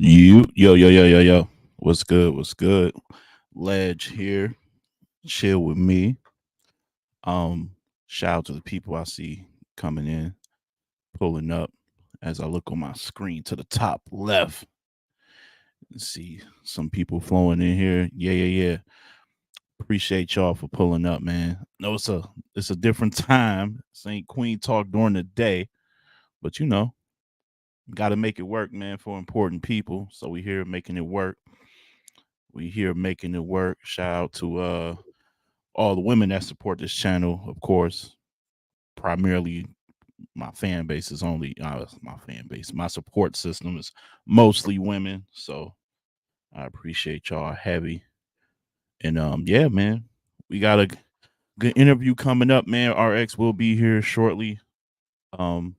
Yo. What's good? What's good? Ledge here. Chill with me. Um, Shout out to the people I see coming in, pulling up as I look on my screen to the top left and see some people flowing in here. Yeah. Appreciate y'all for pulling up, man. No, it's a different time. This ain't Queen Talk during the day, but gotta make it work, man, for important people. So we here making it work. We here making it work. Shout out to all the women that support this channel, of course. Primarily, my fan base is only my fan base. My support system is mostly women, so I appreciate y'all heavy. And yeah, man, we got a good interview coming up, man. RX will be here shortly. Um,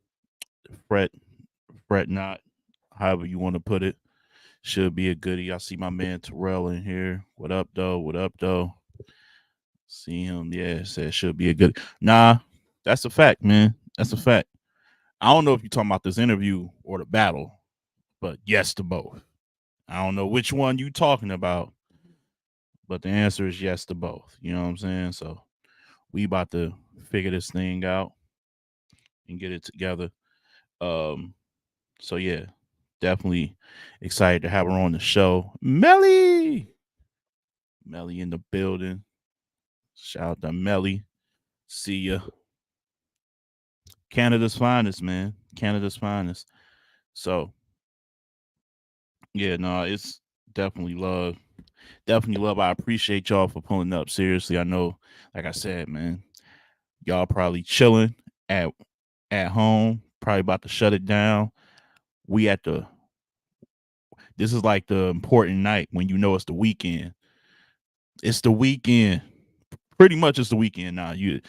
fret, fret not, however you want to put it. Should be a goodie. I see my man Terrell in here. What up, though? What up, though? See him. Yeah, said should be a good. Nah, that's a fact, man. That's a fact. I don't know if you're talking about this interview or the battle, but yes to both. I don't know which one you talking about, but the answer is yes to both. You know what I'm saying? So we about to figure this thing out and get it together. Um, so yeah, definitely excited to have her on the show. Melly in the building. Shout out to Melly. See ya. Canada's finest, man. Canada's finest. So yeah, no, it's definitely love. Definitely love. I appreciate y'all for pulling up. Seriously, I know, like I said, man, y'all probably chilling at home, probably about to shut it down. We at the this is like the important night when you know it's the weekend. It's the weekend. Pretty much it's the weekend now. You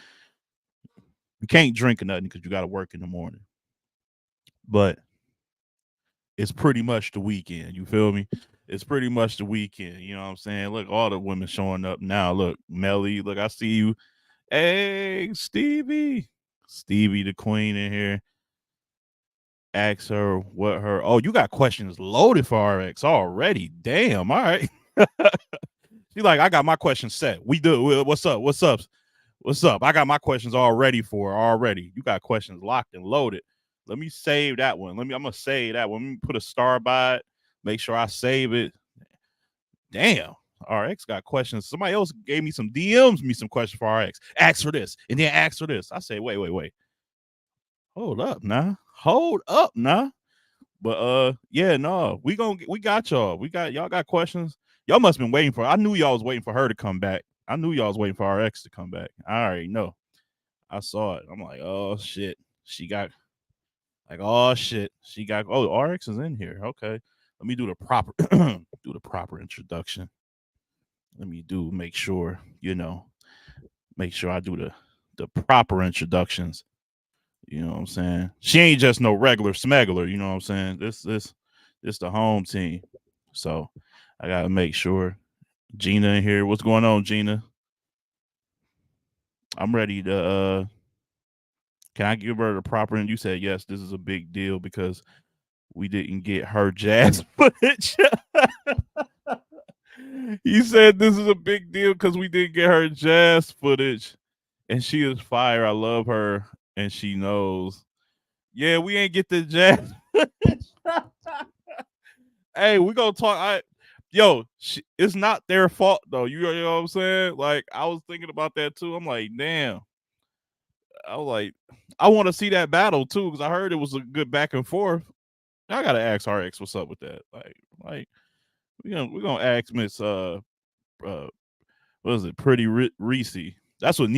can't drink or nothing because you gotta work in the morning. But it's pretty much the weekend. You feel me? It's pretty much the weekend. You know what I'm saying? Look, all the women showing up now. Look, Melly, look, I see you. Hey, Stevie. Stevie the queen in here. Ask her what her you got questions loaded for RX already. Damn, all right. She's like, I got my questions set. We do. What's up? What's up? What's up? I got my questions all ready for her already. You got questions locked and loaded. Let me save that one. I'm gonna save that one. Let me put a star by it. Make sure I save it. Damn. RX got questions. Somebody else gave me some DMs, me some questions for RX. Ask for this, and then ask for this. I say, wait. Hold up, nah. Hold up, nah. But yeah, no, we got y'all. Y'all got questions. Y'all must have been waiting for. I knew y'all was waiting for her to come back. I knew y'all was waiting for RX to come back. I already know. I saw it. I'm like, oh shit. She got like, oh shit. She got RX is in here. Okay. Let me do the proper do the proper introduction. Let me make sure, make sure I do the proper introductions. You know what I'm saying? She ain't just no regular smuggler, you know what I'm saying? This the home team. So I gotta make sure. Gina in here. What's going on, Gina? I'm ready to can I give her the proper and you said yes, this is a big deal because we didn't get her jazz footage. You said this is a big deal because we didn't get her jazz footage. And she is fire. I love her. And she knows. Yeah, we ain't get the jazz footage. Hey, we gonna talk. It's not their fault though. You know what I'm saying? Like I was thinking about that too. I'm like, damn. I was like, I want to see that battle too because I heard it was a good back and forth. I gotta ask RX what's up with that. Like we're gonna ask Miss what is it? Pretty Reese. That's what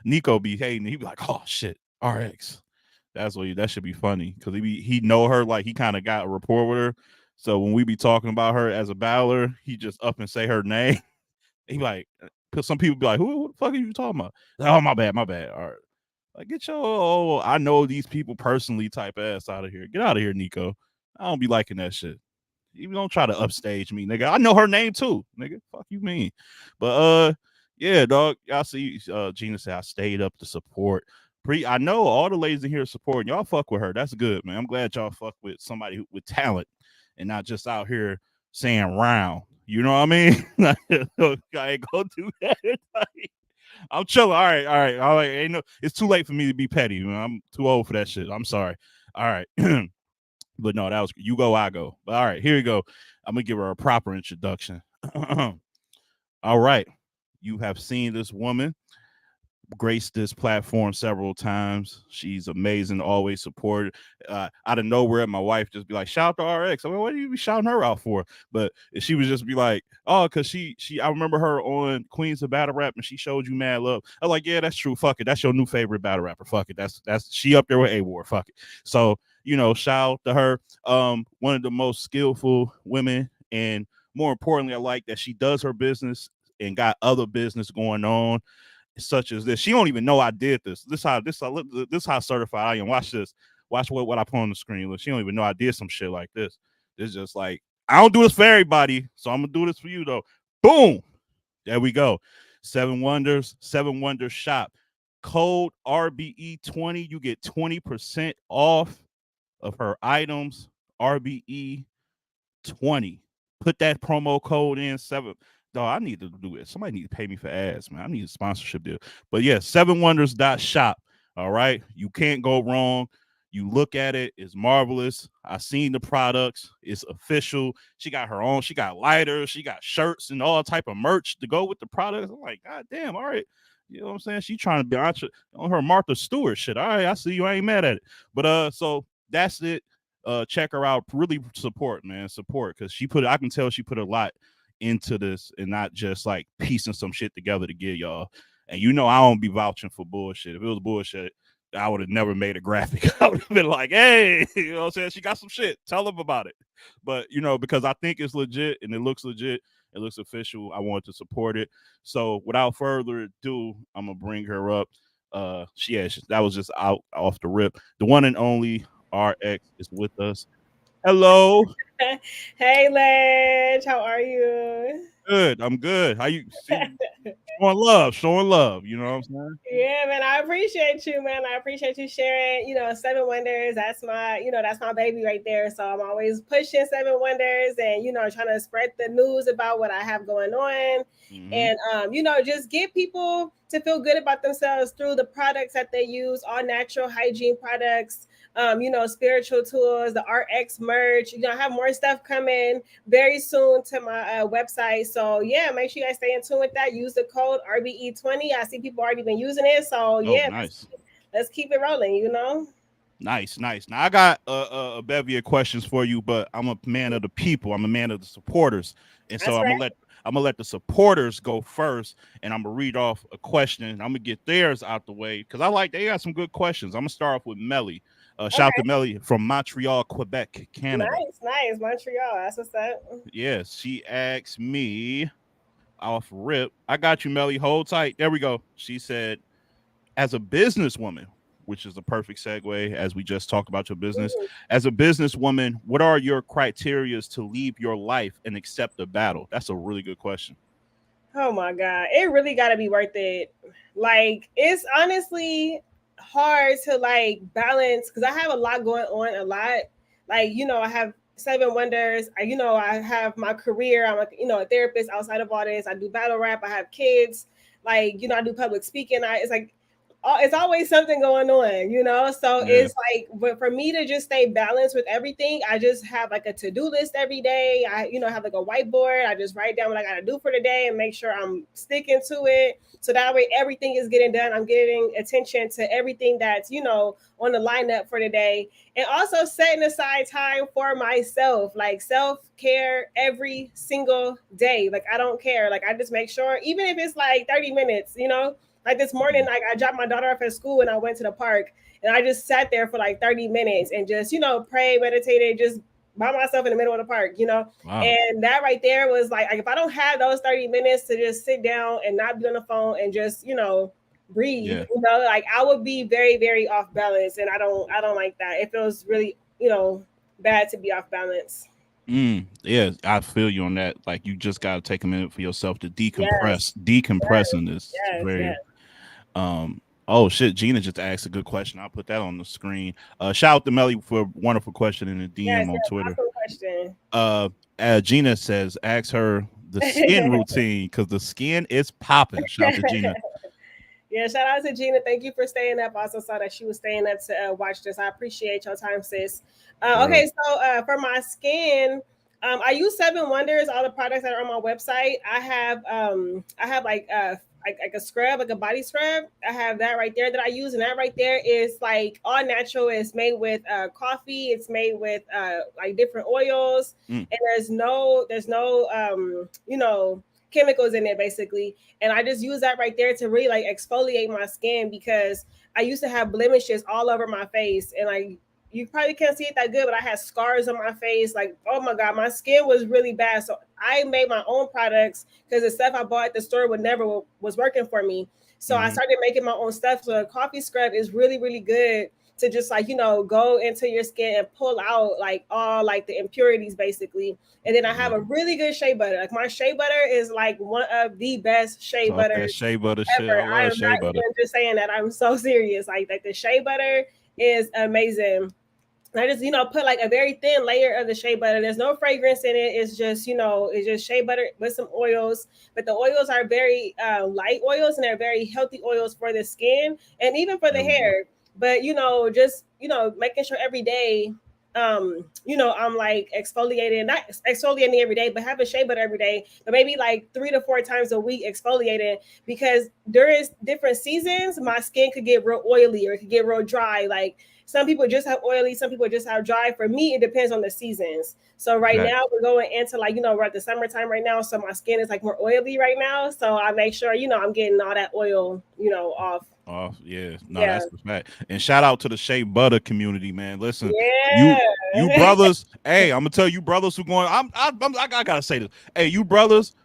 Nico be hating. He be like, oh shit, RX. That should be funny because he know her like he kind of got a rapport with her. So when we be talking about her as a battler, he just up and say her name. He like, cause some people be like, who the fuck are you talking about? Like, oh my bad. All right, like get your I know these people personally type ass out of here. Get out of here, Nico. I don't be liking that shit. You don't try to upstage me, nigga. I know her name too, nigga. Fuck you mean? But yeah, dog. I see. Gina said I stayed up to support. I know all the ladies in here supporting y'all. Fuck with her. That's good, man. I'm glad y'all fuck with somebody with talent and not just out here saying round. You know what I mean? I ain't gonna do that. I'm chilling. All right. Ain't no. It's too late for me to be petty. Man. I'm too old for that shit. I'm sorry. All right. But no, that was you go, I go. But all right, here we go. I'm gonna give her a proper introduction. All right. You have seen this woman graced this platform several times. She's amazing, always supported. Out of nowhere, my wife just be like, "Shout to RX." I mean, what do you be shouting her out for? But she would just be like, "Oh, because she." I remember her on Queens of Battle Rap, and she showed you mad love. I was like, "Yeah, that's true. Fuck it, that's your new favorite battle rapper. Fuck it, that's she up there with A War. Fuck it." So shout out to her. One of the most skillful women, and more importantly, I like that she does her business and got other business going on such as this. She don't even know I did this. This how certified I am. Watch this. Watch what I put on the screen. Look, she don't even know I did some shit like this. This just like I don't do this for everybody, so I'm gonna do this for you though. Boom. There we go. Seven Wonders shop. Code RBE20. You get 20% off of her items. RBE20. Put that promo code in. No, I need to do it. Somebody need to pay me for ads, man. I need a sponsorship deal. But yeah, sevenwonders.shop. All right. You can't go wrong. You look at it, it's marvelous. I seen the products, it's official. She got her own, she got lighters, she got shirts and all type of merch to go with the products. I'm like, God damn, all right. You know what I'm saying? She trying to be on her Martha Stewart shit. All right, I see you. I ain't mad at it. But so that's it. Check her out. Really support, man. Support. Cause I can tell she put a lot into this and not just like piecing some shit together to give y'all. And I don't be vouching for bullshit. If it was bullshit, I would have never made a graphic. I would have been like, hey, you know what I'm saying? She got some shit. Tell them about it. But, because I think it's legit and it looks legit, it looks official. I want to support it. So without further ado, I'm going to bring her up. That was just out off the rip. The one and only RX is with us. Hello. Hey, Ledge, how are you? Good. I'm good. How you see? Showing love. You know what I'm saying? Yeah, man, I appreciate you, man. I appreciate you sharing. Seven Wonders. That's my baby right there. So I'm always pushing Seven Wonders, and trying to spread the news about what I have going on, and just get people to feel good about themselves through the products that they use, all natural hygiene products. Spiritual tools, the RX merch. I have more stuff coming very soon to my website. So yeah, make sure you guys stay in tune with that. Use the code RBE20. I see people already been using it. So Oh, yeah, nice. let's keep it rolling. Nice. Now I got a bevy of questions for you, but I'm a man of the people. I'm a man of the supporters, and so That's right. I'm gonna let the supporters go first, and I'm gonna read off a question. I'm gonna get theirs out the way because they got some good questions. I'm gonna start off with Melly. Shout out to Okay. Melly from Montreal, Quebec, Canada. Nice. Montreal. That's what's up. Yes, she asked me off rip. I got you, Melly. Hold tight. There we go. She said, as a businesswoman, which is the perfect segue as we just talked about your business. Mhm. As a businesswoman, what are your criterias to leave your life and accept a battle? That's a really good question. Oh my God. It really got to be worth it. Like, it's honestly hard to like balance because I have a lot going on, a lot. Like, I have Seven Wonders. I have my career. I'm a therapist outside of all this. I do battle rap. I have kids. Like, I do public speaking. It's like, it's always something going on. So Yeah. it's like, but for me to just stay balanced with everything, I just have like a to-do list every day. I have like a whiteboard. I just write down what I got to do for the day and make sure I'm sticking to it. So that way everything is getting done. I'm getting attention to everything that's, on the lineup for the day. And also setting aside time for myself, like self-care every single day. Like, I don't care. Like, I just make sure, even if it's like 30 minutes. Like this morning, Mhm. like I dropped my daughter off at school and I went to the park and I just sat there for like 30 minutes and just, pray, meditated, just by myself in the middle of the park. Wow. And that right there was like if I don't have those 30 minutes to just sit down and not be on the phone and just, breathe, Yeah. like I would be very, very off balance. And I don't like that. It feels really, bad to be off balance. Yeah, I feel you on that. Like you just got to take a minute for yourself to decompress. Yes, Decompressing is yes, very yes. Um, oh shit, Gina just asked a good question. I'll put that on the screen. Shout out to Melly for a wonderful question in the Yes, DM on yes. Twitter. Awesome question. Gina says, ask her the skin routine because the skin is popping. Shout out to Gina. Yeah, shout out to Gina. Thank you for staying up. I also saw that she was staying up to watch this. I appreciate your time, sis. Okay, so for my skin, I use Seven Wonders. All the products that are on my website. I have like a scrub, like a body scrub. I have that right there that I use, and that right there is like all natural. It's made with coffee. It's made with like different oils, Mm. and there's no chemicals in it basically. And I just use that right there to really like exfoliate my skin because I used to have blemishes all over my face, and like you probably can't see it that good, but I had scars on my face. Like, oh my god, my skin was really bad. So I made my own products because the stuff I bought at the store would never was working for me. So I started making my own stuff. So a coffee scrub is really really good to just like go into your skin and pull out like all like the impurities basically. And then I have a really good shea butter. Like my shea butter is like one of the best shea Talk that butters shea butter shit. ever. I I love am shea not butter. even just saying that. I'm so serious. Like the shea butter is amazing. I just put like a very thin layer of the shea butter. There's no fragrance in it. It's just shea butter with some oils. But the oils are very light oils, and they're very healthy oils for the skin and even for the There we go. hair. But just making sure every day, I'm like exfoliating, not exfoliating every day, but having shea butter every day, but maybe like 3 to 4 times a week exfoliating, because during different seasons my skin could get real oily or it could get real dry. Like some people just have oily, some people just have dry. For me, it depends on the seasons. So right now Facts. we're going into like, we're at the summertime right now. So my skin is like more oily right now. So I make sure, I'm getting all that oil, off. Oh yeah, no, Yeah. that's the fact. And shout out to the shea butter community, man. Listen, you you Yeah. brothers. Hey, I'm gonna tell you brothers who going. I gotta say this. Hey, you brothers,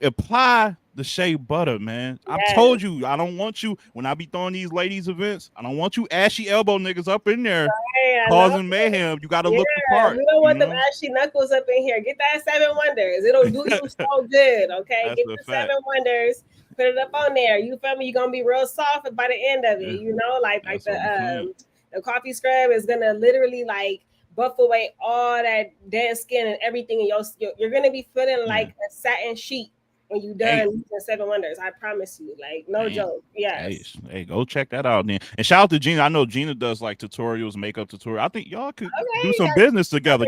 apply the shea butter, man. I've Yes. told you I don't want you when I be throwing these ladies events. I don't want you ashy elbow niggas up in there Hey, I know. causing mayhem. You got to look the Yeah, part. we don't You want them know, ashy knuckles up in here. Get that Seven Wonders. It'll do you so good. Okay, that's get a the fact. Seven Wonders. Put it up on there. You feel me? You're gonna be real soft by the end of it. Yeah, Like that's what I'm saying. the coffee scrub is gonna literally like buff away all that dead skin and everything. And you're gonna be feeling Yeah. like a satin sheet when you done Hey, using Seven Wonders. I promise you. Like no damn. joke. Hey, Yes. hey, go check that out then. And shout out to Gina. I know Gina does like tutorials, makeup tutorial. I think y'all could do some Okay. business together.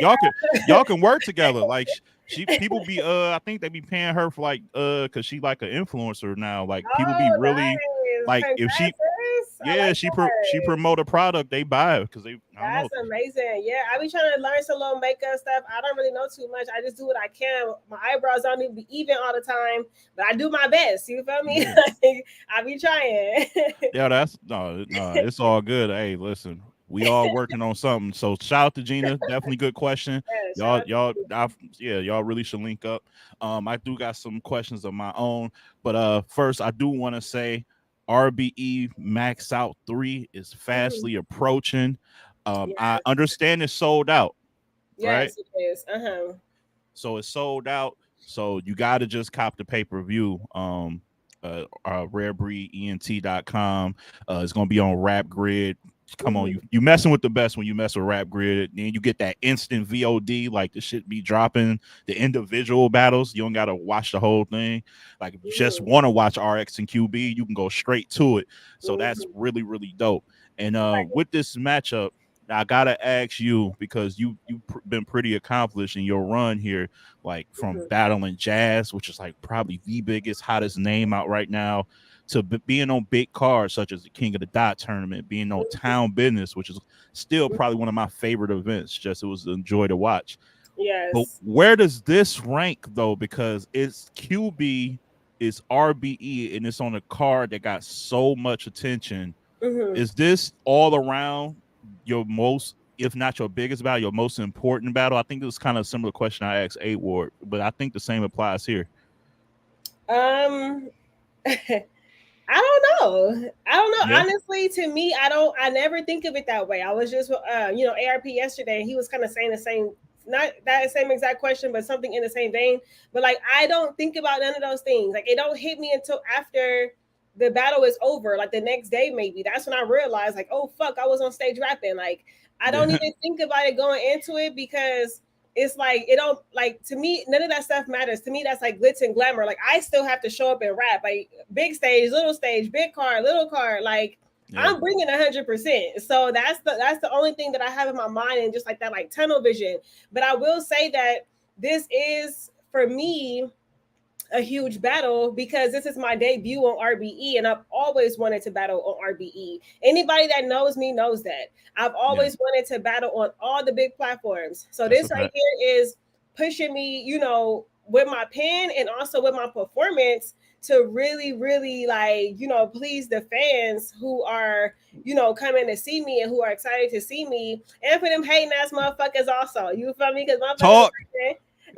Y'all can work together. Like she people be I think they be paying her for like because she like an influencer now. Like people be Oh, really nice. like if she Congrats. I yeah like she that. promote a product they buy it because they I don't know. That's amazing. Yeah, I be trying to learn some little makeup stuff. I don't really know too much. I just do what I can. My eyebrows don't need to be even all the time, but I do my best. You feel me? Yeah. I be trying. Yeah, that's no, it's all good. Hey, listen, we all working on something. So shout out to Gina. Definitely good question. Yeah, shout out to you. Yeah, y'all really should link up. I do got some questions of my own, but first I do want to say RBE Max Out 3 is Mhm. fastly approaching. I Yes, understand it's sold out, right? yes, it is. Uh-huh. So it's sold out. So you got to just cop the pay per view. rarebreedent.com. It's gonna be on Rap Grid. Come on, Mhm. you messing with the best when you mess with Rap Grid. Then you get that instant VOD, like the shit be dropping the individual battles. You don't gotta watch the whole thing. Like if you just Mhm. want to watch RX and QB, you can go straight to it. So that's Mhm. really really dope. And Right. with this matchup, I gotta ask you because you've been pretty accomplished in your run here, like from Mhm. battling Jazz, which is like probably the biggest, hottest name out right now, to being on big cards such as the King of the Dot tournament, being on Town Business, which is still probably one of my favorite events. Just it was a joy to watch. But Yes. where does this rank though? Because it's QB, it's RBE, and it's on a card that got so much attention. Mhm. Is this all around your most, if not your biggest battle, your most important battle? I think it was kind of a similar question I asked A Ward, but I think the same applies here. Um I don't know. I don't know. Yeah. Honestly, to me, I don't. I never think of it that way. I was just, ARP yesterday, and he was kind of saying the same, not that same exact question, but something in the same vein. But like, I don't think about none of those things. Like, it don't hit me until after the battle is over, like the next day, maybe. That's when I realized, like, oh fuck, I was on stage rapping. Like, I don't Yeah. even think about it going into it because it's like it don't like to me. None of that stuff matters to me. That's like glitz and glamour. Like I still have to show up and rap. Like big stage, big car, little car. Like Yeah. I'm bringing 100%. So that's the only thing that I have in my mind, and just like that, like tunnel vision. But I will say that this is for me a huge battle because this is my debut on RBE, and I've always wanted to battle on RBE. Anybody that knows me knows that. I've always wanted to battle on all the big platforms. So That's this right here is pushing me, you know, with my pen and also with my performance to really, really like, you know, please the fans who are, you know, coming to see me and who are excited to see me, and for them hating ass motherfuckers also. You feel me? Because motherfuckers, Talk.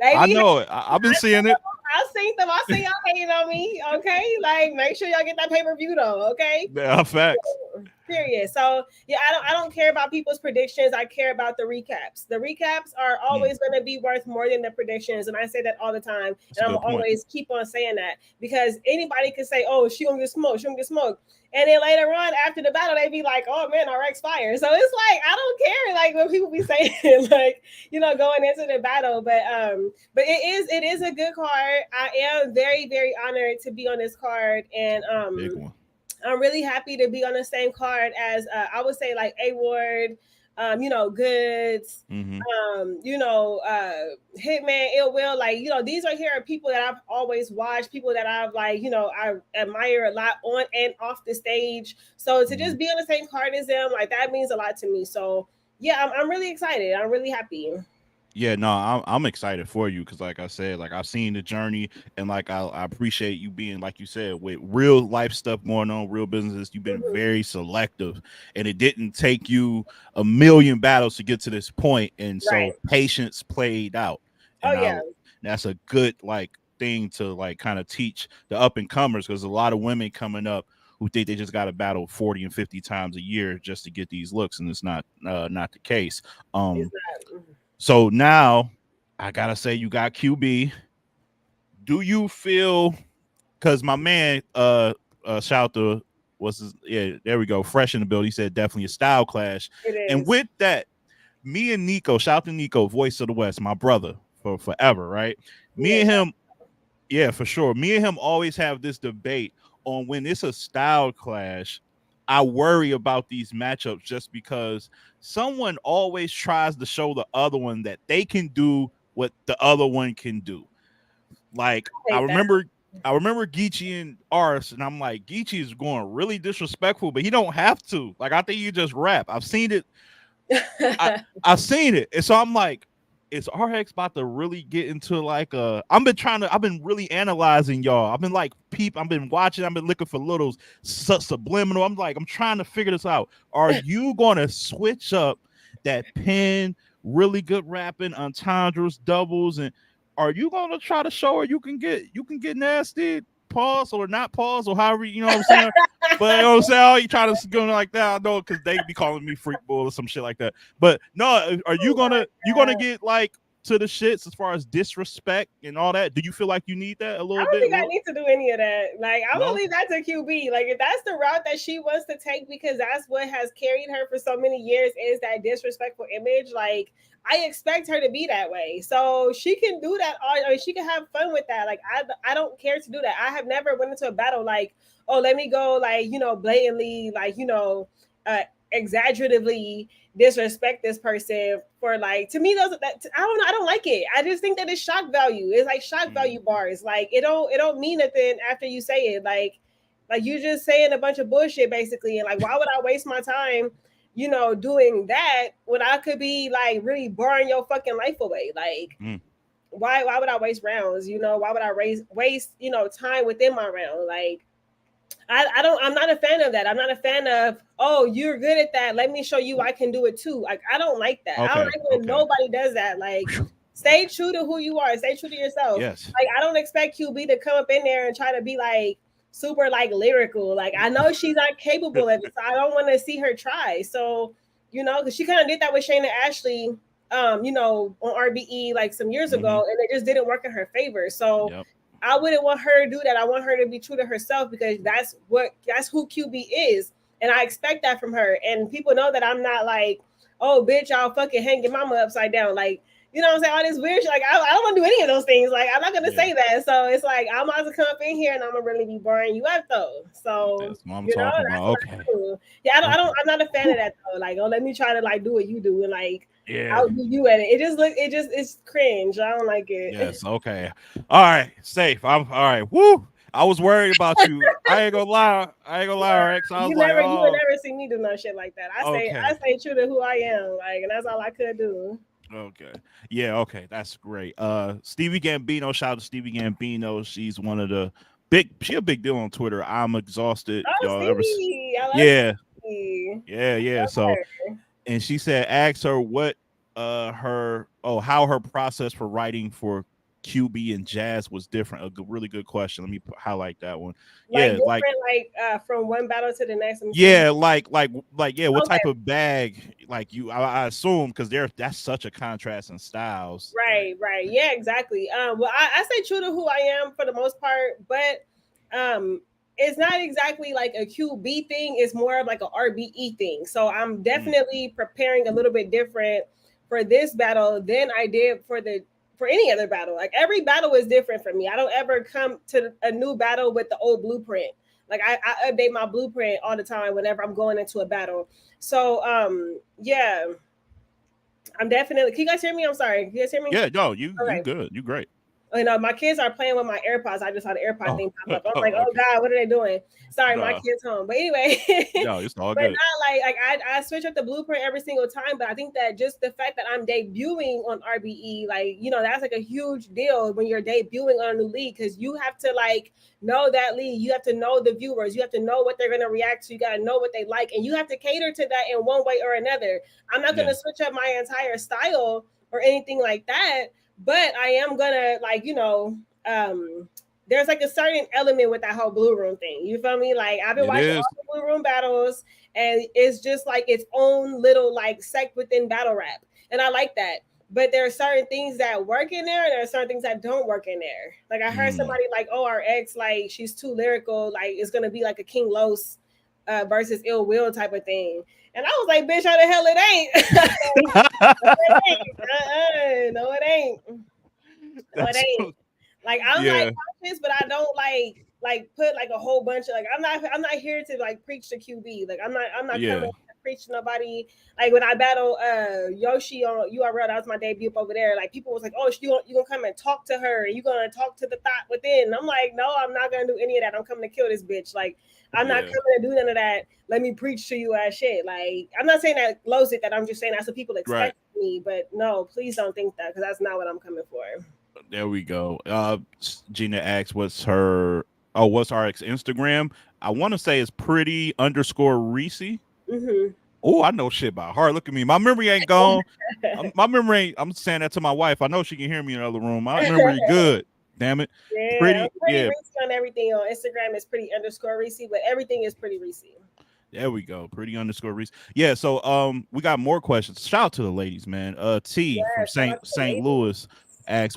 I know it. I've been seeing it. I seen them. I see y'all hating on me. Okay, like make sure y'all get that pay-per-view though. Okay, Yeah, facts. period. So yeah, I don't care about people's predictions. I care about the recaps. The recaps are always going to be worth more than the predictions, and I say that all the time. That's and I'm always keep on saying that because anybody can say, "Oh, she gonna get smoked. She gonna get smoked." And then later on, after the battle, they be like, "Oh man, RX fire." So it's like I don't care, like when people be saying, like, you know, going into the battle. But it is a good card. I am very, very honored to be on this card, and big one. I'm really happy to be on the same card as I would say like A Ward, you know, Goods, you know, Hitman, Ill Will. Like, you know, these are here are people that I've always watched, people that I've like, you know, I admire a lot on and off the stage. So to just be on the same card as them, like that means a lot to me. So yeah, I'm really excited. I'm really happy. Yeah, no, I'm excited for you because, like I said, like I've seen the journey, and like I appreciate you being, like you said, with real life stuff going on, real businesses. You've been very selective, and it didn't take you a million battles to get to this point, and so patience played out. And that's a good like thing to like kind of teach the up and comers, because a lot of women coming up who think they just got to battle 40 and 50 times a year just to get these looks, and it's not the case. So now I gotta say, you got QB. Do you feel, because my man shout to what's his, yeah, there we go, fresh in the building. He said definitely a style clash. And with that, me and Nico, shout to Nico, voice of the West, my brother for forever, right? Me and him, yeah, for sure. Me and him always have this debate on when it's a style clash. I worry about these matchups just because someone always tries to show the other one that they can do what the other one can do. Like I remember Geechee and Ars, and I'm like, Geechee is going really disrespectful, but he don't have to. Like I think you just rap. I've seen it. I've seen it, and so I'm like, is RX about to really get into like a? I've been really analyzing y'all. I've been like I've been watching. I've been looking for little subliminal. I'm like, I'm trying to figure this out. Are you gonna switch up that pen, really good rapping, entendres, doubles, and are you gonna try to show her you can get nasty? Pause or not pause or however, you know what I'm saying? But you know what I'm saying? Oh, you try to go like that? I know, because they be calling me freak bull or some shit like that. But no, are you gonna get like to the shits as far as disrespect and all that? Do you feel like you need that a little bit? I don't think I need to do any of that. Like I'm gonna leave that to QB. Like if that's the route that she wants to take, because that's what has carried her for so many years, is that disrespectful image. Like I expect her to be that way, so she can do that. I mean, she can have fun with that. Like I don't care to do that. I have never went into a battle like, oh, let me go like, you know, blatantly, like, you know, exaggeratively disrespect this person for like, to me those that I don't know, I don't like it. I just think that it's shock value. It's like shock value bars. Like it don't mean nothing after you say it. Like you just saying a bunch of bullshit basically, and like why would I waste my time, you know, doing that when I could be like really boring your fucking life away? Like why would I waste rounds? You know, why would I waste, you know, time within my round? Like I'm not a fan of that. I'm not a fan of, oh, you're good at that, let me show you I can do it too. Like I don't like that. I don't like when nobody does that. Like stay true to who you are, stay true to yourself. Like I don't expect QB to come up in there and try to be like super like lyrical. Like I know she's not capable of it, so I don't want to see her try. So, you know, because she kind of did that with Shayna Ashley, you know, on RBE like some years ago, and it just didn't work in her favor. So I wouldn't want her to do that. I want her to be true to herself, because that's who QB is. And I expect that from her. And people know that I'm not like, oh, bitch, I'll fucking hang your mama upside down. Like, you know what I'm saying, all this weird shit. Like I don't want to do any of those things. Like I'm not gonna say that. So it's like I'm about to come up in here and I'm gonna really be boring you up though. So That's what I'm you know, talking that's about. what Okay. I do. Yeah, I Okay. don't. I'm not a fan of that though. Like, oh, let me try to like do what you do and like Yeah. outdo you at it. It's cringe. I don't like it. Yes. Okay. All right. Safe. I'm all right. Woo. I was worried about you. I ain't gonna lie. I ain't gonna lie, Rex. I was like, You would oh, never see me do no shit like that. okay. I stay true to who I am. Like, and that's all I could do. Okay. Yeah, okay. That's great. Stevie Gambino, shout out to Stevie Gambino. She's one of the she a big deal on Twitter. I'm exhausted. Oh, Y'all ever Stevie, I love yeah, Stevie. yeah. Love So her. and she said ask her what how her process for writing for QB and Jazz was different. Really good question. Let me highlight that one. Like Yeah, like different, like from one battle to the next. Let me see. yeah, like yeah, what Okay, type of bag like you I assume because that's such a contrast in styles. Like right. Yeah, exactly. Well, I say true to who I am for the most part, but it's not exactly like a QB thing. It's more of like a RBE thing. So I'm mm, definitely preparing a little bit different for this battle than I did for any other battle. Like every battle is different for me. I don't ever come to a new battle with the old blueprint. Like I update my blueprint all the time whenever I'm going into a battle. So yeah, I'm definitely. Can you guys hear me? I'm sorry. Can you guys hear me? yeah, no, you Okay. good. You great. You know, my kids are playing with my AirPods. I just saw the AirPod Oh, thing pop up. I'm like, oh okay. God, what are they doing? Sorry, my No, kids home. But anyway, no, it's all but good. not like I switch up the blueprint every single time. But I think that just the fact that I'm debuting on RBE, like, you know, that's like a huge deal when you're debuting on a new league because you have to like know that league. You have to know the viewers. You have to know what they're gonna react to. You gotta know what they like, and you have to cater to that in one way or another. I'm not Yeah, gonna switch up my entire style or anything like that, but I am gonna like, you know, there's like a certain element with that whole blue room thing. You feel me? Like I've been it watching is. all the blue room battles, and it's just like its own little like sect within battle rap, and I like that. But there are certain things that work in there, and there are certain things that don't work in there. Like I heard Mm. somebody like, "Oh, our ex, like she's too lyrical. Like it's gonna be like a King Los versus Ill Will type of thing." And I was like, "Bitch, how the hell it ain't?" It ain't. No, it ain't. No, it That's ain't. Like I'm like yeah, conscious, but I don't like put like a whole bunch of like I'm not here to like preach to QB. Like I'm not coming yeah, to preach to nobody. Like when I battle Yoshi on URL, that was my debut up over there. Like people was like, oh, you gonna come and talk to her, and you gonna talk to the thought within. And I'm like, no, I'm not gonna do any of that. I'm coming to kill this bitch. Like I'm not yeah. coming to do none of that. Let me preach to you as shit. Like I'm not saying that blows it. That I'm just saying that's what people Right. expect of me. But no, please don't think that because that's not what I'm coming for. There we go. Gina asks, what's our ex Instagram? I want to say it's pretty underscore Reese. Mm-hmm. Oh, I know shit by heart. Look at me. My memory ain't gone. My memory ain't, I'm saying that to my wife. I know she can hear me in the other room. My memory good. Damn it. Yeah, I'm Pretty, pretty yeah. Reese on everything. On Instagram is pretty underscore Reese, but everything is pretty Reese. There we go. Pretty underscore Reese. Yeah, so we got more questions. Shout out to the ladies, man. T from Yeah, shout out to the St. ladies. Louis asks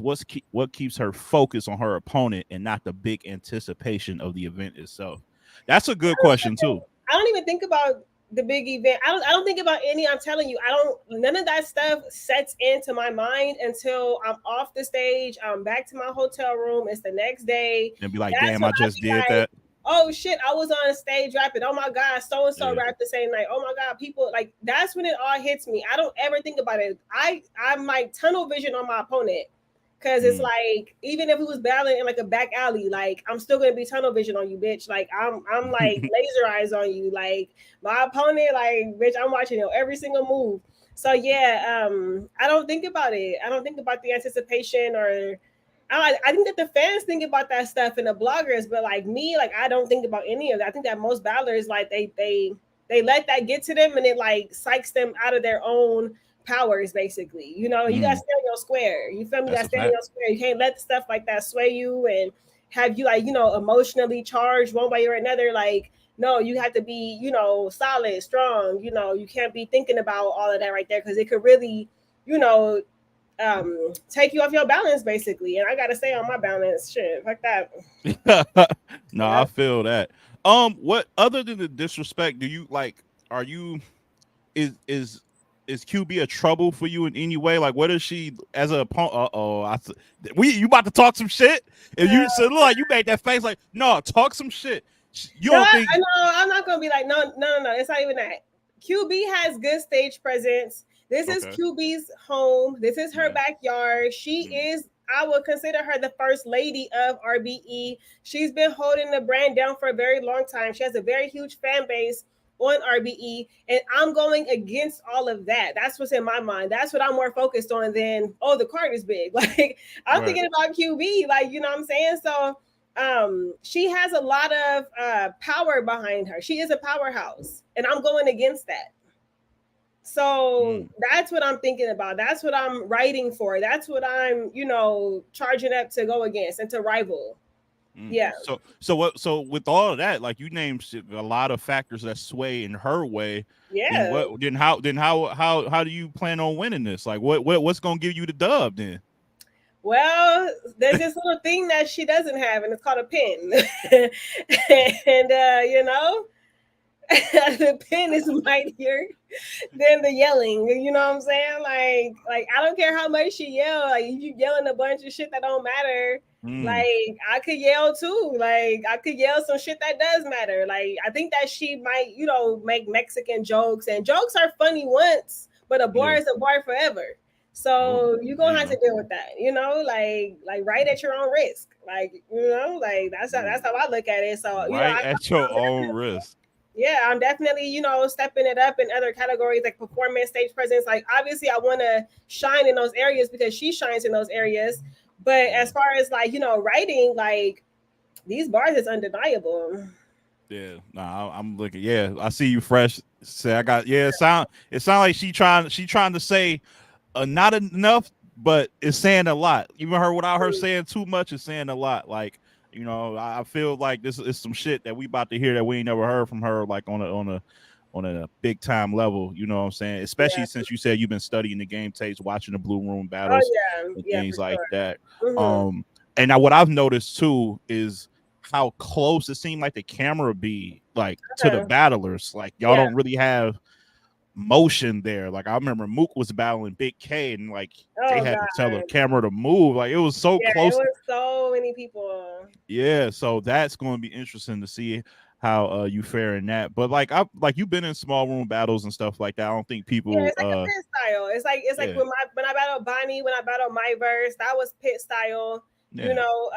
what keeps her focused on her opponent and not the big anticipation of the event itself. That's a good question too. I don't even think about the big event. I don't think about any. I'm telling you, I don't. None of that stuff sets into my mind until I'm off the stage. I'm back to my hotel room. It's the next day. And be like, That's damn, when I I just be did like, that. oh shit, I was on stage rapping. Oh my god, so and so Yeah. rapped the same night. Oh my god, people like that's when it all hits me. I don't ever think about it. I'm like tunnel vision on my opponent. Cause it's Mm. like even if it was battling in like a back alley, like I'm still gonna be tunnel vision on you, bitch. Like I'm like laser eyes on you. Like my opponent, like bitch, I'm watching every single move. So yeah, I don't think about it. I don't think about the anticipation or I think that the fans think about that stuff and the bloggers, but like me, like I don't think about any of that. I think that most battlers like they let that get to them and it like psychs them out of their own powers, basically. You know, you gotta Mm. stay on your square. You feel me? You That's gotta a stay on fact. your square. You can't let stuff like that sway you and have you like, you know, emotionally charged one way or another. Like, no, you have to be, you know, solid, strong. You know, you can't be thinking about all of that right there because it could really, you know, take you off your balance basically. And I gotta stay on my balance. Shit, like that. No, I Yeah. feel that. What other than the disrespect do you like? Are you is is QB a trouble for you in any way? Like, what is she as a opponent? You about to talk some shit? If you so look like you made that face, like, no, talk some shit. You No, don't think? I know. I'm not gonna be like, no. It's not even that. QB has good stage presence. This is Okay. QB's home. This is her Yeah. backyard. She is. I would consider her the first lady of RBE. She's been holding the brand down for a very long time. She has a very huge fan base on RBE, and I'm going against all of that. That's what's in my mind. That's what I'm more focused on than, oh, the card is big. Like, I'm Right. thinking about QB. Like, you know what I'm saying? So she has a lot of power behind her. She is a powerhouse, and I'm going against that. So that's what I'm thinking about. That's what I'm writing for. That's what I'm, charging up to go against and to rival. Yeah. So with all of that, like you named a lot of factors that sway in her way. Yeah. How do you plan on winning this? Like what's gonna give you the dub then? Well, there's this little thing that she doesn't have, and it's called a pin. And the pin is mightier than the yelling. You know what I'm saying? Like I don't care how much she yell. Like you yelling a bunch of shit that don't matter. Like I could yell too. Like I could yell some shit that does matter. Like I think that she might, make Mexican jokes, and jokes are funny once, but a bar is a bar forever. So you're gonna have to deal with that, like right at your own risk. Like, like that's how I look at it. So, Right at your own risk. Yeah, I'm definitely, stepping it up in other categories like performance, stage presence. Like obviously I want to shine in those areas because she shines in those areas. But as far as like, writing, like these bars is undeniable. Yeah, nah, I'm looking. Yeah, I see you fresh. Say I got. Yeah, it sound like she trying to say not enough, but it's saying a lot. Even her without her saying too much is saying a lot. Like I feel like this is some shit that we about to hear that we ain't never heard from her, like on a big time level. You know what I'm saying? Especially since you said you've been studying the game tapes, watching the Blue Room Oh battles, and yeah, things for like sure. that. Mm-hmm. And now what I've noticed too is how close it seemed like the camera be like to the battlers. Like y'all Yeah. don't really have motion there. Like I remember Mook was battling Big K, and like they Oh had to tell the God. camera to move. Like it was so Yeah, it close. was so many people. Yeah, so that's going to be interesting to see how you fare in that. But like you've been in small room battles and stuff like that. I don't think Yeah, people it's like a pit style. It's like yeah, when I battled Bonnie, when I battled my verse, that was pit style. You yeah. know,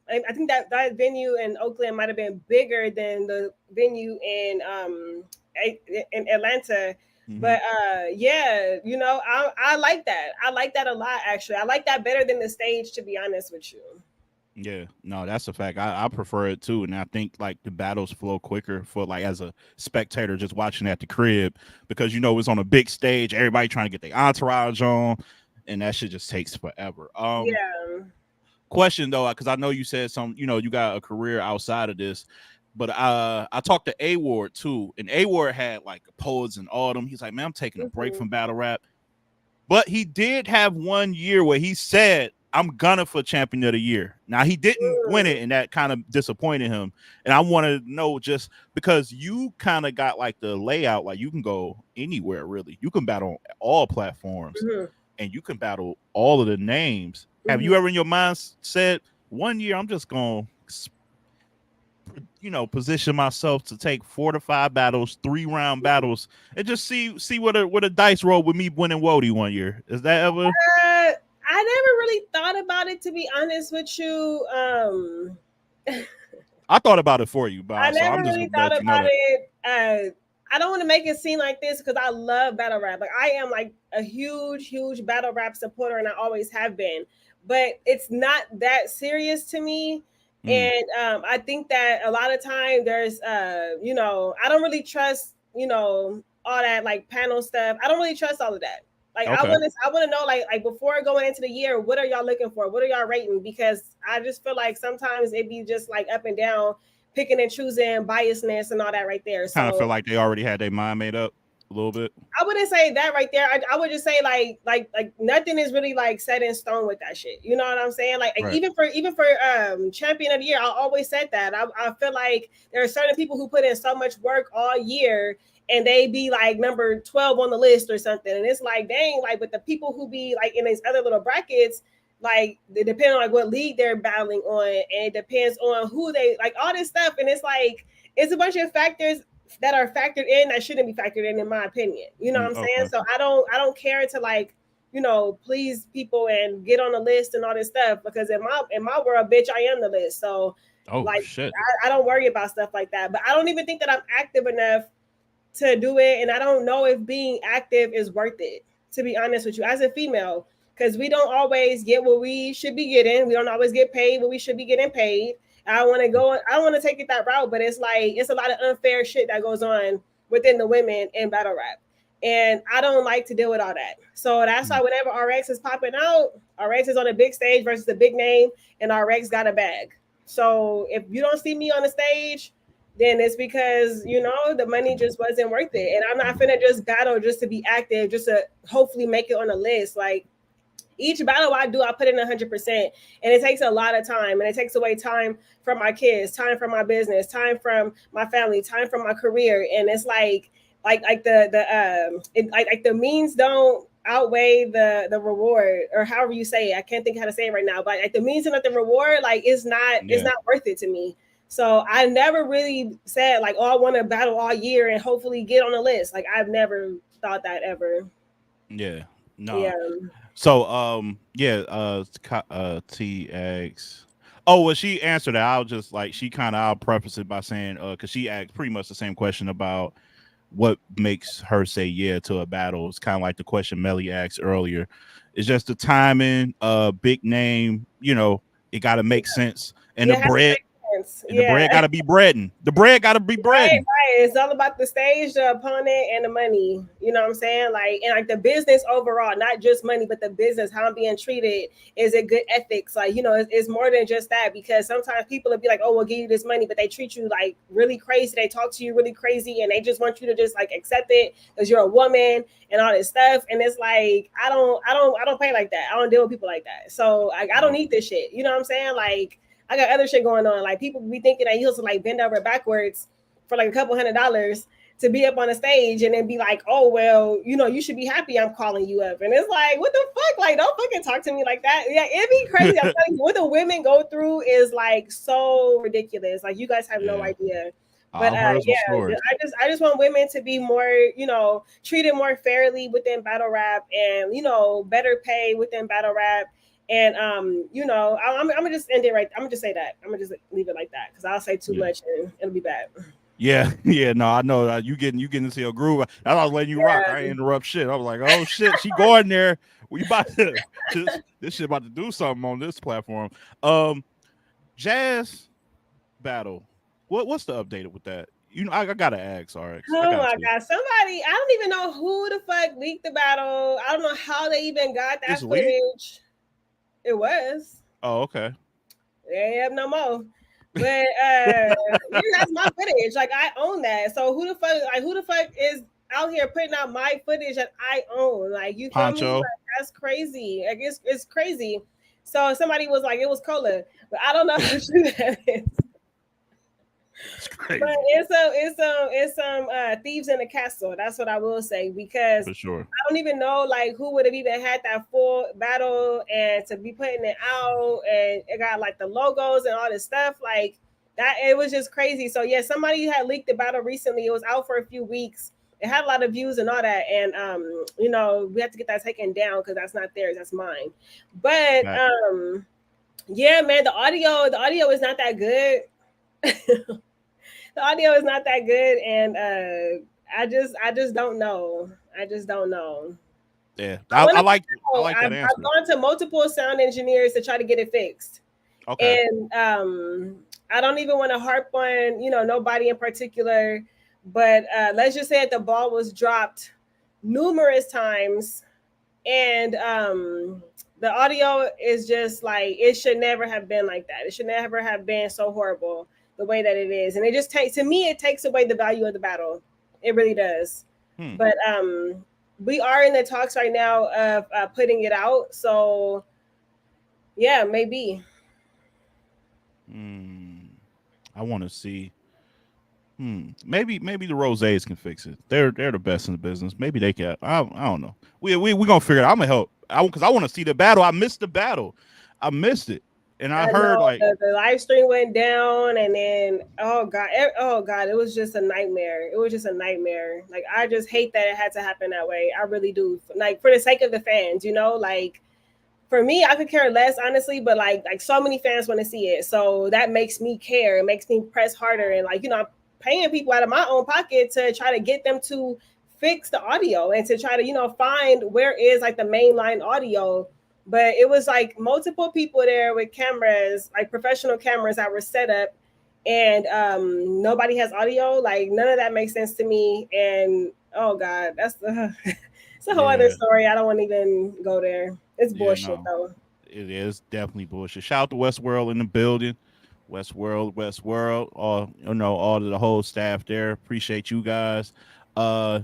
I think that venue in Oakland might have been bigger than the venue in Atlanta. But yeah, I like that. I like that a lot actually. I like that better than the stage, to be honest with you. Yeah, no, that's a fact. I prefer it too, and I think like the battles flow quicker for like as a spectator just watching at the crib because it's on a big stage, everybody trying to get their entourage on, and that shit just takes forever. Yeah. Question though, because I know you said you got a career outside of this, but I talked to A Ward too, and A Ward had like poets and autumn. He's like, man, I'm taking a break from battle rap. But he did have 1 year where he said, I'm gunning for champion of the year. Now he didn't win it, and that kind of disappointed him. And I wanted to know just because you kind of got like the layout, like you can go anywhere really. You can battle on all platforms and you can battle all of the names. Have you ever in your mind said 1 year I'm just gonna position myself to take 4 to 5 battles, 3-round battles, and just see what a dice roll with me winning Wody 1 year? Is that ever? I never really thought about it, to be honest with you. I thought about it for you, I Bob. So never I'm just really gonna thought let you know about that. it. I don't want to make it seem like this because I love battle rap. Like I am like a huge, huge battle rap supporter, and I always have been. But it's not that serious to me. And I think that a lot of time there's, I don't really trust, all that like panel stuff. I don't really trust all of that. Like Okay. I want to know like before going into the year, what are y'all looking for? What are y'all rating? Because I just feel like sometimes it be just like up and down, picking and choosing, biasness and all that right there. Kind of feel So like they already had their mind made up. a little bit? I wouldn't say that right there. I would just say like nothing is really like set in stone with that shit. You know what I'm saying? Like Right. even for champion of the year, I always said that. I feel like there are certain people who put in so much work all year and they be like number 12 on the list or something. And it's like, dang, like, but the people who be like in these other little brackets, like it depends on like what league they're battling on, and it depends on who they like, all this stuff. And it's like it's a bunch of factors that are factored in that shouldn't be factored in my opinion. You know what I'm saying? Okay. So I don't care to like, please people and get on the list and all this stuff, because in my world, bitch, I am the list. So Oh like shit. I don't worry about stuff like that. But I don't even think that I'm active enough to do it, and I don't know if being active is worth it, to be honest with you, as a female, because we don't always get what we should be getting. We don't always get paid what we should be getting paid. I don't want to take it that route, but it's like it's a lot of unfair shit that goes on within the women in battle rap. And I don't like to deal with all that. So that's why whenever RX is popping out, RX is on a big stage versus a big name, and RX got a bag. So if you don't see me on the stage, then it's because the money just wasn't worth it. And I'm not finna just battle just to be active, just to hopefully make it on the list. Like each battle I do, I put in 100%, and it takes a lot of time, and it takes away time from my kids, time from my business, time from my family, time from my career. And it's like the means don't outweigh the reward, or however you say it. I can't think how to say it right now, but like the means and not the reward, like it's Yeah. not worth it to me. So I never really said like, oh, I want to battle all year and hopefully get on the list. Like I've never thought that ever. Yeah. Yeah. No. So yeah, TX. Oh, well, she answered that. I'll just like she kind of I'll preface it by saying because she asked pretty much the same question about what makes her say yeah to a battle. It's kind of like the question Melly asked earlier. It's just the timing, big name, it got to make sense, and Yeah, the it has to bread, make sense. and the Yeah. bread got to be breading. The bread got to be Right, breading. right. It's all about the stage, the opponent, and the money. You know what I'm saying? Like, and like the business overall, not just money, but the business, how I'm being treated. Is it good ethics? Like, it's more than just that, because sometimes people will be like, oh, we'll give you this money, but they treat you like really crazy. They talk to you really crazy, and they just want you to just like accept it because you're a woman and all this stuff. And it's like, I don't pay like that. I don't deal with people like that. So like, I don't Nope. need this shit. You know what I'm saying? Like, I got other shit going on. Like people be thinking that you have to like bend over backwards for like a couple $100 to be up on a stage and then be like, oh, well, you should be happy I'm calling you up. And it's like, what the fuck? Like, don't fucking talk to me like that. Yeah, it'd be crazy. I'm telling you, what the women go through is like so ridiculous. Like, you guys have no Yeah, idea. But I've heard some yeah, stories. I just want women to be more, treated more fairly within battle rap, and better pay within battle rap. And I'm gonna just end it right. I'm gonna just say that. I'm gonna just leave it like that, because I'll say too Yeah. much and it'll be bad. Yeah, yeah, no, I know you getting into your groove. I was letting you rock. I Yeah. ain't interrupt shit. I was like, oh shit, she going there. We about to this shit about to do something on this platform. Jazz battle. What's the updated with that? I gotta ask RX. I Oh got my to. God. Somebody, I don't even know who the fuck leaked the battle. I don't know how they even got It's that leaked. footage. It was. Oh, okay. They have no more. But yeah, that's my footage. Like I own that. So who the fuck is out here putting out my footage that I own? Like, you feel me? Like, Poncho. that's crazy. Like it's crazy. So somebody was like, it was Cola, but I don't know how true that is. That's But crazy it's some thieves in the castle. That's what I will say, because for sure. I don't even know like who would have even had that full battle, and to be putting it out, and it got like the logos and all this stuff like that. It was just crazy. So yeah, somebody had leaked the battle recently. It was out for a few weeks. It had a lot of views and all that, and we have to get that taken down because that's not theirs, that's mine. But Back. yeah, man, the audio is not that good. The audio is not that good, and I just don't know. I just don't know. Yeah, I want I to like I know. like that I've answer. gone to multiple sound engineers to try to get it fixed, Okay. and I don't even want to harp on nobody in particular, but let's just say that the ball was dropped numerous times, and the audio is just like, it should never have been like that. It should never have been so horrible the way that it is, and it just takes, to me, it takes away the value of the battle. It really does. Hmm. but we are in the talks right now of putting it out. So yeah, maybe. Hmm. I want to see. Maybe the Rosés can fix it. They're the best in the business. Maybe they can. I don't know. We gonna figure it out. I'm gonna help. Because I want to see the battle. I missed the battle. I missed it, and I I heard know like, the live stream went down, and then oh god, it was just a nightmare. It was just a nightmare. Like I just hate that it had to happen that way. I really do. Like for the sake of the fans, like for me, I could care less, honestly, but like so many fans want to see it, so that makes me care. It makes me press harder, and I'm paying people out of my own pocket to try to get them to fix the audio and to try to find where is like the mainline audio. But it was like multiple people there with cameras, like professional cameras that were set up, and nobody has audio. Like none of that makes sense to me. And oh god, that's it's a whole other yeah, story. I don't want to even go there. It's yeah, bullshit no, though. it is definitely bullshit. Shout out to Westworld in the building. Westworld, all of the whole staff there. Appreciate you guys. Uh,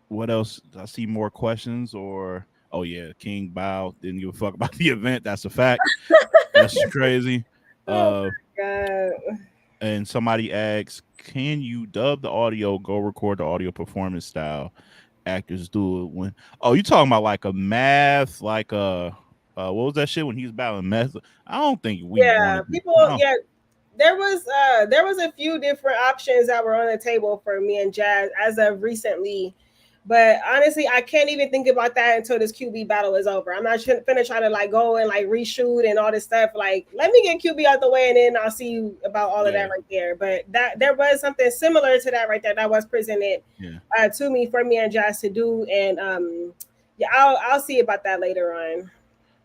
what else? I see more questions or oh yeah, King Bow didn't give a fuck about the event. That's a fact. That's crazy. Oh Uh, my god. and somebody asks, can you dub the audio, go record the audio performance style actors do it when? Oh, you talking about like a math, like what was that shit when he was battling meth? I don't think we want Yeah, to do. people. Oh, Yeah, there was a few different options that were on the table for me and Jazz as of recently. But honestly, I can't even think about that until this QB battle is over. I'm not finna try to like go and like reshoot and all this stuff. Like, let me get QB out the way and then I'll see you about all of that yeah, right there. But that there was something similar to that right there that was presented yeah. to me for me and Jazz to do. And yeah, I'll see about that later on.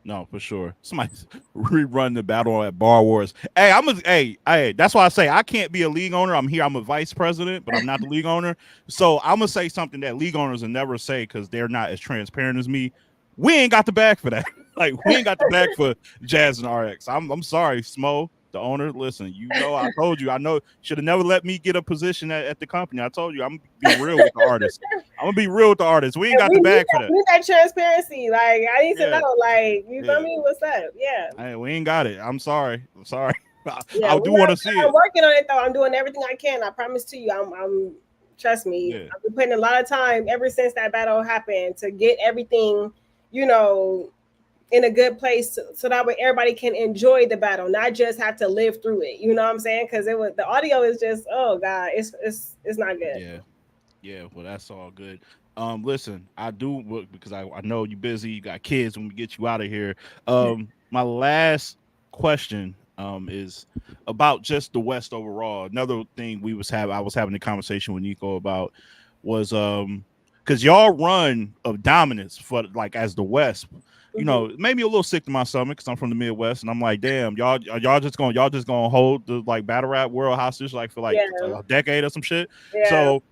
No, for sure. Somebody's rerun the battle at Bar Wars. Hey, hey. That's why I say I can't be a league owner. I'm here. I'm a vice president, but I'm not the league owner. So I'm gonna say something that league owners will never say because they're not as transparent as me. We ain't got the bag for that. Like we ain't got the bag for Jazz and RX. I'm sorry, Smo, the owner. Listen, I told you. I know should have never let me get a position at the company. I told you I'm gonna be real with the artists. I'm gonna be real with the artists. We ain't And got the bag for that. we need that transparency. Like I need to Yeah, know. Like you feel yeah. me? What's up? Yeah. Hey, we ain't got it. I'm sorry. I'm sorry. Yeah, I do want to see I'm it. working on it though. I'm doing everything I can. I promise to you. I'm trust me. Yeah. I've been putting a lot of time ever since that battle happened to get everything, you know, in a good place so that way everybody can enjoy the battle, not just have to live through it. You know what I'm saying? Because it was the audio is just oh god, it's not good. Yeah. Yeah. Well, that's all good. Listen, I do because I know you're busy. You got kids. When we get you out of here, my last question is about just the West overall. Another thing I was having a conversation with Nico about was because y'all run of dominance for like as the West. It made me a little sick to my stomach because I'm from the Midwest, and I'm like, damn, y'all just gonna hold the like battle rap world hostage like for like Yeah, a decade or some shit. yeah. So,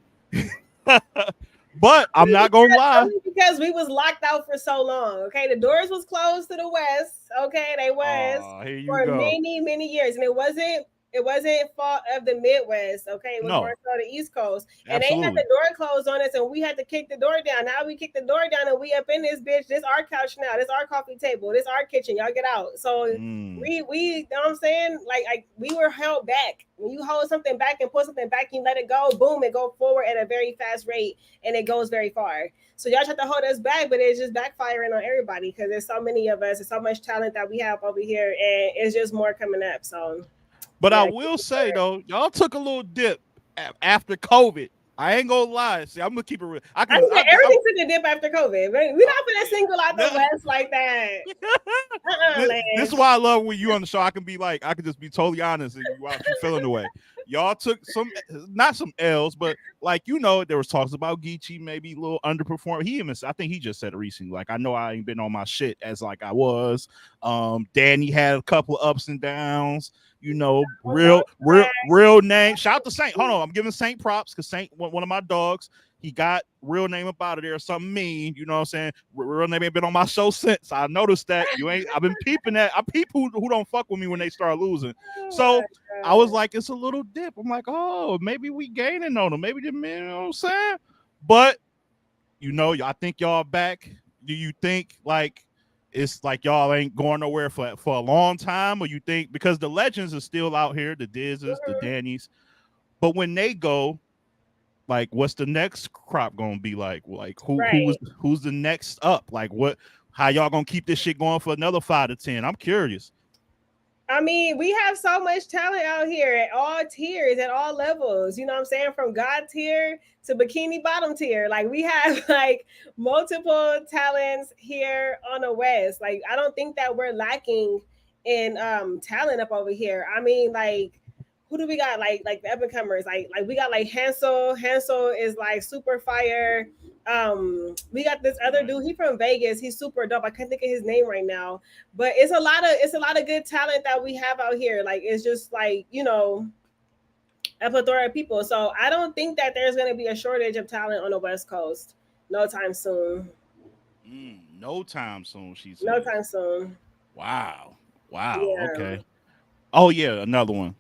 but I'm not gonna lie. Only because we was locked out for so long. Okay, the doors was closed to the west. Okay, they was Oh, here you for go. many years, and it wasn't fault of the Midwest. Okay, it was more No, so the East Coast, and they had absolutely. the door closed on us, and we had to kick the door down. Now we kick the door down, and we up in this bitch. This our couch now. This our coffee table. This our kitchen. Y'all get out. So Mm, we you know what I'm saying? Like we were held back. When you hold something back and put something back, you let it go. Boom, it go forward at a very fast rate, and it goes very far. So y'all try to hold us back, but it's just backfiring on everybody because there's so many of us, there's so much talent that we have over here, and it's just more coming up. So but I yeah, will say though, y'all took a little dip after COVID. I ain't gonna lie. See, I'm gonna keep it real. I think that everything took a dip after COVID. We're not gonna single out the no. West like that. This is Lance. why I love when you on the show. I can just be totally honest and you out you feeling the way. Y'all took not some L's, but like there was talks about Geechee maybe a little underperforming. I think he just said it recently. Like I know I ain't been on my shit as like I was. Danny had a couple of ups and downs. Real name. Shout out to Saint. Hold on, I'm giving Saint props because Saint one of my dogs. He got real name up out of there, something mean. You know what I'm saying? Real name ain't been on my show since. I noticed that you ain't. I've been peeping that. I peep who don't fuck with me when they start losing. Oh So my I was God. like, it's a little dip. I'm like, oh, maybe we gaining on them. Maybe the men. You know what I'm saying? But I think y'all back. Do you think like it's like y'all ain't going nowhere for a long time, or you think because the legends are still out here, the Dizzes, the Dannies, but when they go, like, what's the next crop gonna be like? Like, who's the next up? Like, how y'all gonna keep this shit going for another 5 to 10? I'm curious. I mean, we have so much talent out here at all tiers, at all levels. You know what I'm saying? From God tier to bikini bottom tier. Like, we have like multiple talents here on the West. Like, I don't think that we're lacking in talent up over here. I mean, like, who do we got? Like the up and comers. Like we got like Hansel. Hansel is like super fire. We got this other dude. He from Vegas. He's super dope. I can't think of his name right now, but it's a lot of good talent that we have out here. Like, it's just like, a plethora of people. So I don't think that there's going to be a shortage of talent on the West Coast no time soon. No time soon, she says. No time soon. Wow. Yeah. Okay. Oh yeah, another one.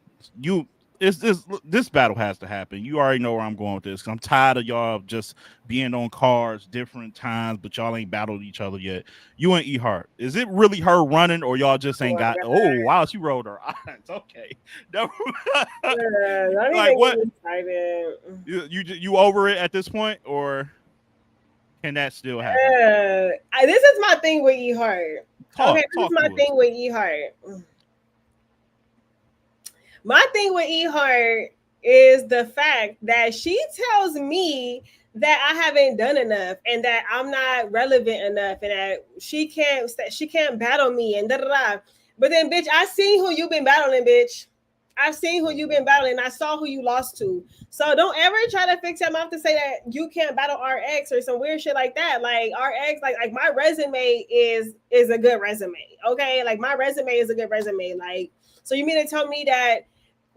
This battle has to happen. You already know where I'm going with this. I'm tired of y'all just being on cards different times, but y'all ain't battled each other yet. You and E Heart. Is it really her running, or y'all just ain't got? Oh wow, she rolled her eyes. Okay, like what? You over it at this point, or can that still happen? This is my thing with E Heart. Okay, this is my thing with E Heart. My thing with E Heart is the fact that she tells me that I haven't done enough and that I'm not relevant enough and that she can't battle me and da da da. But then, bitch, I seen who you've been battling, bitch. I've seen who you've been battling. I saw who you lost to. So don't ever try to fix your mouth to say that you can't battle RX or some weird shit like that. Like RX, like my resume is a good resume. Okay, like my resume is a good resume. Like, so you mean to tell me that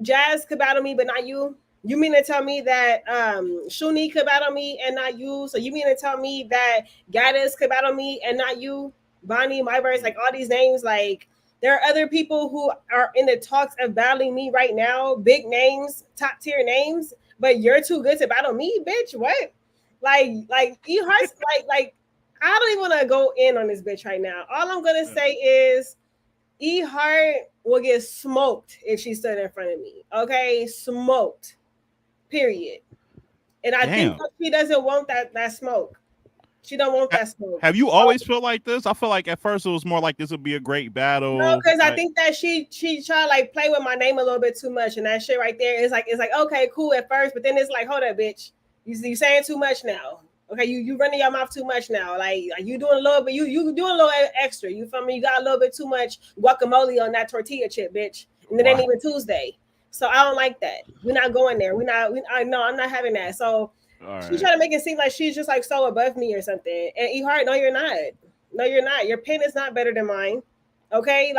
Jazz could battle me, but not you? You mean to tell me that Shuni could battle me and not you? So you mean to tell me that Gaddis could battle me and not you? Bonnie, my verse, like all these names, like there are other people who are in the talks of battling me right now, big names, top tier names, but you're too good to battle me, bitch. What? Like E Heart's like I don't even want to go in on this bitch right now. All I'm gonna say is E Heart will get smoked if she stood in front of me. Okay, smoked. Period. And I think she doesn't want that smoke. She don't want that smoke. Have you always felt like this? I feel like at first it was more like this would be a great battle. No, because I think that she tried to like play with my name a little bit too much, and that shit right there is like okay, cool at first, but then it's like, hold up, bitch, you saying too much now. Okay, you running your mouth too much now. Like you doing a little bit, you doing a little extra. You feel me? You got a little bit too much guacamole on that tortilla chip, bitch, and it ain't even Tuesday. So I don't like that. We're not going there. I'm not having that. So she try to make it seem like she's just like so above me or something. And E Heart, no, you're not. No, you're not. Your pen is not better than mine. Okay,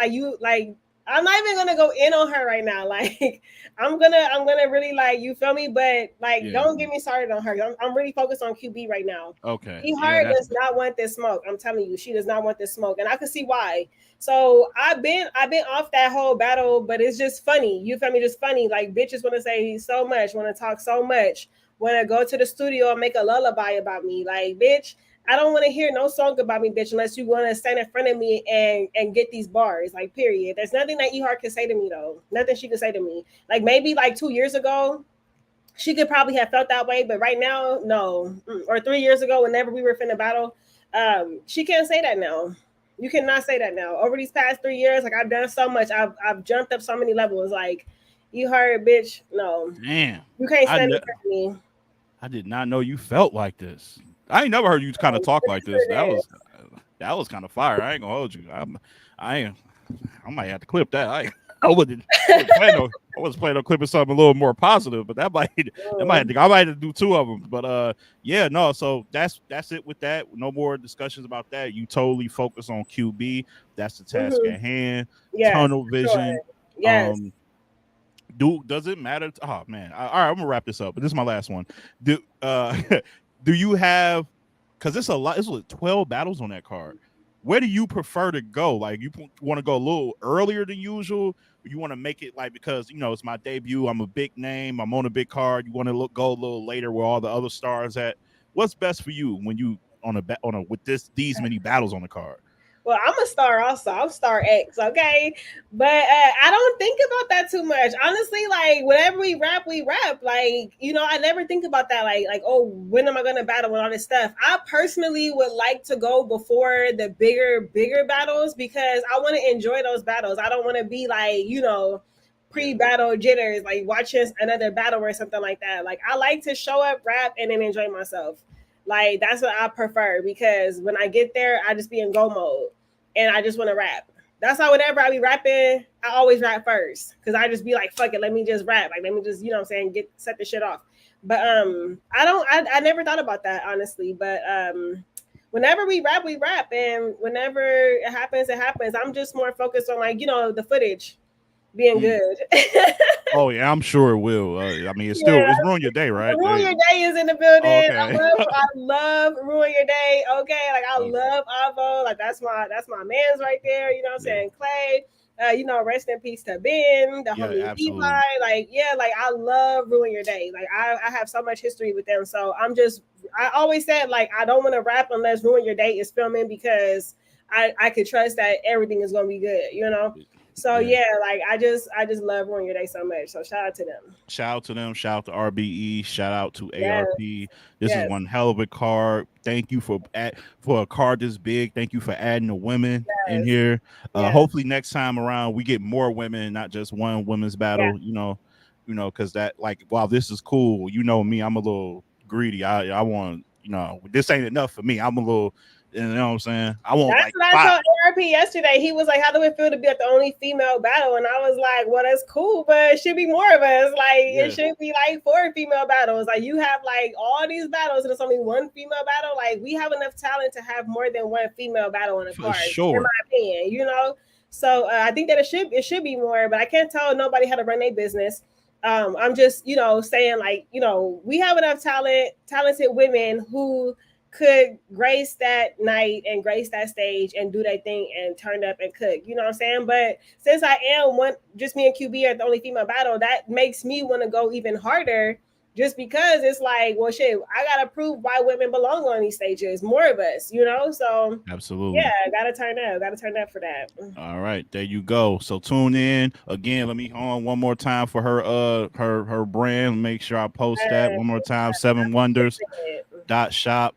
I'm not even gonna go in on her right now. Like I'm gonna really like, you feel me? But like, don't get me started on her. I'm really focused on QB right now. Okay. E Heart does not want this smoke. I'm telling you, she does not want this smoke, and I can see why. So I've been off that whole battle, but it's just funny. You feel me? Just funny. Like bitches want to say so much, want to talk so much, want to go to the studio and make a lullaby about me. Like, bitch, I don't want to hear no song about me, bitch, unless you want to stand in front of me and get these bars. Like, period. There's nothing that E Heart can say to me though. Nothing she can say to me. Like maybe like 2 years ago, she could probably have felt that way, but right now, no. Or 3 years ago, whenever we were finna battle, she can't say that now. You cannot say that now. Over these past 3 years, like I've done so much. I've jumped up so many levels. Like, you heard, bitch. No. Damn. You can't stand in front of me. I did not know you felt like this. I ain't never heard you kind of talk like this. That was kind of fire. I ain't gonna hold you. I might have to clip that. I wasn't planning on clipping something a little more positive, but I might have to do 2 of them. But yeah, no. So that's it with that. No more discussions about that. You totally focus on QB. That's the task at hand. Yes, tunnel vision. Sure. Yes. Does it matter? Oh man! All right, I'm gonna wrap this up. But this is my last one. Do you have? Because it's a lot. It's like 12 battles on that card. Where do you prefer to go? Like, you want to go a little earlier than usual? Or you want to make it like, because it's my debut. I'm a big name. I'm on a big card. You want to go a little later where all the other stars at? what's best for you when you on a with these many battles on the card? Well, I'm a star also. I'm star X, okay? But I don't think about that too much. Honestly, like whenever we rap, we rap. Like, I never think about that. Like, oh, when am I gonna battle and all this stuff? I personally would like to go before the bigger battles because I want to enjoy those battles. I don't want to be like, pre-battle jitters, like watching another battle or something like that. Like I like to show up, rap, and then enjoy myself. Like that's what I prefer because when I get there, I just be in go mode and I just want to rap. That's how whenever I be rapping, I always rap first because I just be like, fuck it, let me just rap. Like let me just, what I'm saying, set the shit off. But I never thought about that honestly. But whenever we rap, and whenever it happens, it happens. I'm just more focused on like, the footage being good. Oh yeah, I'm sure it will. I mean, it's Ruin Your Day, right? Ruin Your Day is in the building. Okay. I love Ruin Your Day. Okay, like I love Avo. Like that's my man's right there. You know what I'm saying? Clay. Rest in peace to Ben, the homie Levi. Like, like I love Ruin Your Day. Like I have so much history with them. So I always said like I don't want to rap unless Ruin Your Day is filming because I could trust that everything is gonna be good, So like I just love Ruin Your Day so much. So shout out to them. Shout out to them. Shout out to RBE. Shout out to ARP. This is one hell of a card. Thank you for a card this big. Thank you for adding the women in here. Hopefully next time around we get more women, not just one women's battle. Because that like while this is cool, me, I'm a little greedy. I want this ain't enough for me. I'm a little. You know what I'm saying? I want That's what I told ARP yesterday. He was like, how do it feel to be at the only female battle? And I was like, well, that's cool, but it should be more of us. Like, it should be like 4 female battles. Like, you have like all these battles and it's only one female battle. Like, we have enough talent to have more than one female battle on a card, in my opinion, So I think that it should be more, but I can't tell nobody how to run their business. I'm just, saying like, we have enough talented women who could grace that night and grace that stage and do their thing and turn up and cook. You know what I'm saying? But since I am just me and QB are the only female battle, that makes me want to go even harder just because it's like, well, shit, I got to prove why women belong on these stages. More of us, So absolutely. Yeah, got to turn up for that. All right, there you go. So tune in. Again, let me on one more time for her brand. Make sure I post that one more time. 7wonders.shop.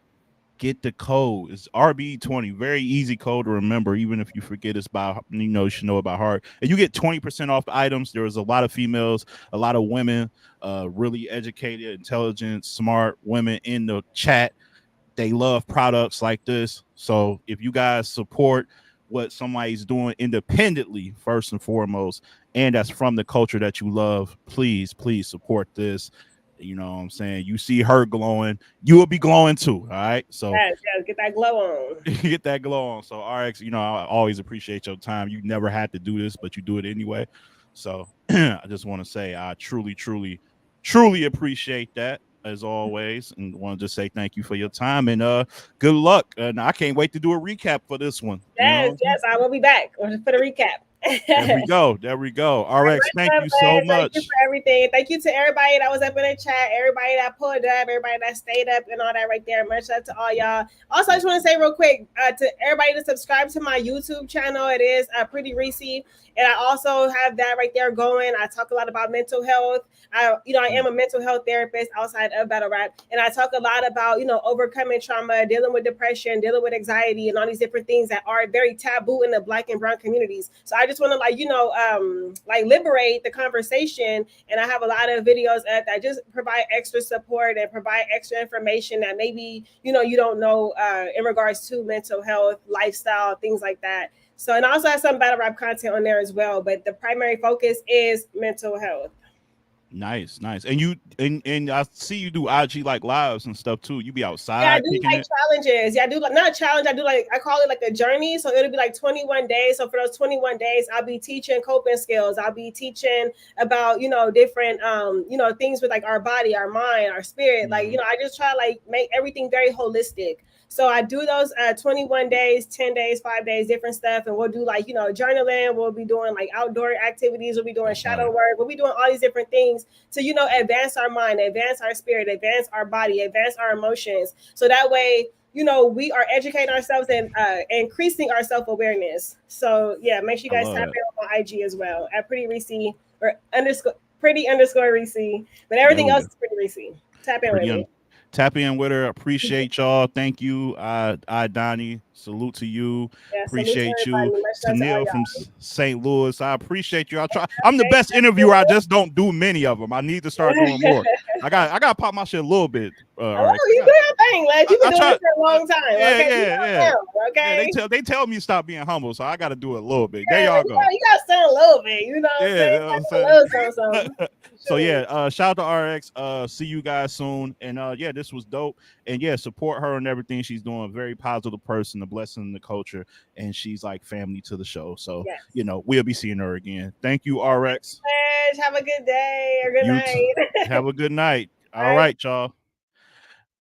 Get the code. It's RB20. Very easy code to remember, even if you forget it's you should know it by heart. And you get 20% off the items. There was a lot of females, a lot of women, really educated, intelligent, smart women in the chat. They love products like this. So if you guys support what somebody's doing independently, first and foremost, and that's from the culture that you love, please support this. You know what I'm saying? You see her glowing, you will be glowing too. All right. So get that glow on. Get that glow on. So RX, I always appreciate your time. You never had to do this, but you do it anyway. So I just want to say I truly appreciate that as always, and want to just say thank you for your time and good luck. And I can't wait to do a recap for this one. Yes, I will be back for the recap. There we go. RX, thank you so much. Thank you for everything. Thank you to everybody that was up in the chat, everybody that pulled up, everybody that stayed up and all that right there. Much love to all y'all. Also, I just want to say real quick to everybody to subscribe to my YouTube channel. It is Pretty Reese. And I also have that right there going. I talk a lot about mental health. I am a mental health therapist outside of battle rap. And I talk a lot about, overcoming trauma, dealing with depression, dealing with anxiety, and all these different things that are very taboo in the Black and brown communities. So I just want to liberate the conversation. And I have a lot of videos that just provide extra support and provide extra information that maybe, you don't know in regards to mental health, lifestyle, things like that. So, and I also have some battle rap content on there as well, but the primary focus is mental health. Nice. And you and I see you do IG like lives and stuff too. You be outside. Yeah, I do like challenges. Yeah, I do not a challenge. I do I call it like a journey. So it'll be like 21 days. So for those 21 days, I'll be teaching coping skills. I'll be teaching about, different, things with like our body, our mind, our spirit. Mm-hmm. I just try to make everything very holistic. So I do those 21 days, 10 days, 5 days, different stuff. And we'll do like, journaling. We'll be doing like outdoor activities. We'll be doing That's shadow fire. work. We'll be doing all these different things to, advance our mind, advance our spirit, advance our body, advance our emotions. So that way, we are educating ourselves and increasing our self-awareness. So yeah, make sure you I guys love tap that. in on my IG as well at Pretty Reese or underscore pretty underscore Reese. But There everything we else go. is Pretty Reese. Tap in with Pretty me. tap in with her. Appreciate y'all. Thank you. Donnie. Salute to you. Yeah, salute to Appreciate you. everybody. Much love to all Tanil from y'all. St. Louis. I appreciate you. I'm the best interviewer. I just don't do many of them. I need to start doing more. I got to pop my shit a little bit. Oh, RX. you do your thing, lad. You've been I doing try. this for a long time. Yeah, Okay, you yeah, know yeah. now. Yeah, Okay. they tell me to stop being humble, so I got to do it a little bit. There Yeah, y'all go. you gotta stand a little bit. You know what I'm Yeah, saying? you You know what I'm gotta saying? love something. So Sure. yeah, shout out to RX. See you guys soon. And yeah, this was dope. And yeah, support her and everything she's doing. Very positive person, a blessing in the culture, and she's like family to the show. So Yes. we'll be seeing her again. Thank you, RX. Have a good day or good You night. have a good night. All All right. right, y'all.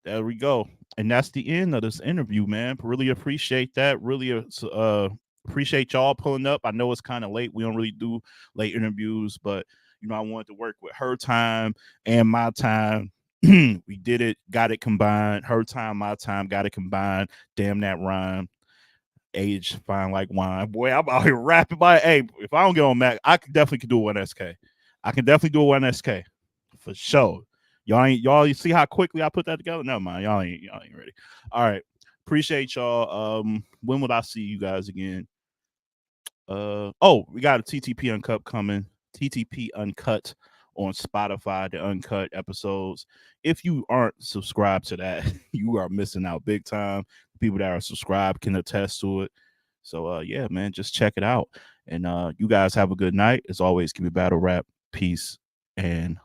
There we go. And that's the end of this interview, man. Really appreciate that. Really appreciate y'all pulling up. I know it's kind of late. We don't really do late interviews, but I wanted to work with her time and my time. We did it, got it combined. Her time, my time, got it combined. Damn that rhyme. Age fine like wine. Boy, I'm out here rapping by. Hey, if I don't get on Mac, I definitely can do one SK. I can definitely do one SK for sure. Y'all see how quickly I put that together? Never mind. Y'all ain't ready. All right. Appreciate y'all. When would I see you guys again? We got a TTP Uncut coming. TTP Uncut on Spotify, the uncut episodes. If you aren't subscribed to that, you are missing out big time. People that are subscribed can attest to it. So yeah, man, just check it out. And you guys have a good night. As always, give me battle rap, peace, and